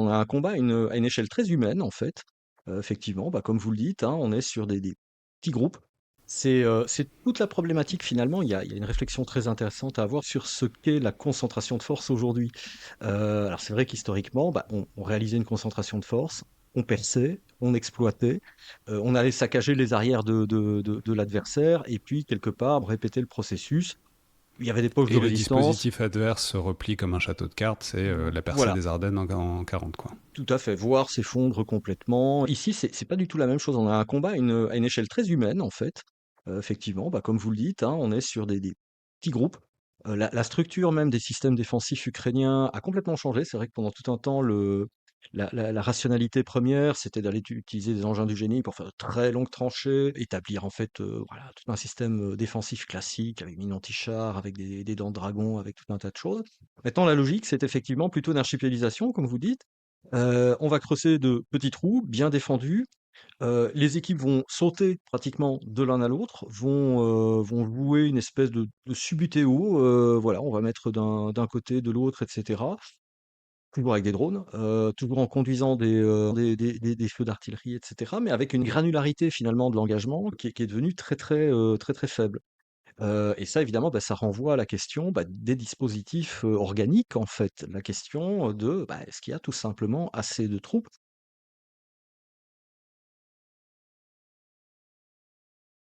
on a un combat à une échelle très humaine, en fait. Effectivement, comme vous le dites, hein, on est sur des petits groupes. C'est toute la problématique finalement. Il y a une réflexion très intéressante à avoir sur ce qu'est la concentration de force aujourd'hui. Alors c'est vrai qu'historiquement, on réalisait une concentration de force, on perçait, on exploitait, on allait saccager les arrières de l'adversaire et puis quelque part répéter le processus. Il y avait des poches de Et le résistance. dispositif adverse se replie comme un château de cartes, c'est la percée Voilà, des Ardennes en 40, quoi. tout à fait, voire s'effondre complètement. Ici, c'est pas du tout la même chose. On a un combat à une échelle très humaine, en fait. Effectivement, comme vous le dites, hein, on est sur des petits groupes. La structure même des systèmes défensifs ukrainiens a complètement changé. C'est vrai que pendant tout un temps, la rationalité première, c'était d'aller utiliser des engins du génie pour faire de très longues tranchées, établir en fait voilà, tout un système défensif classique avec mine anti-char, avec des dents de dragon, avec tout un tas de choses. Maintenant, la logique, c'est effectivement plutôt une archipélisation, comme vous dites. On va creuser de petits trous bien défendus. Les équipes vont sauter pratiquement de l'un à l'autre, vont jouer une espèce de subutéo. Voilà, on va mettre d'un côté, de l'autre, etc. Toujours avec des drones, toujours en conduisant des feux d'artillerie, etc. Mais avec une granularité finalement de l'engagement qui est devenue très très très très faible. Et ça évidemment, ça renvoie à la question des dispositifs organiques en fait. La question de est-ce qu'il y a tout simplement assez de troupes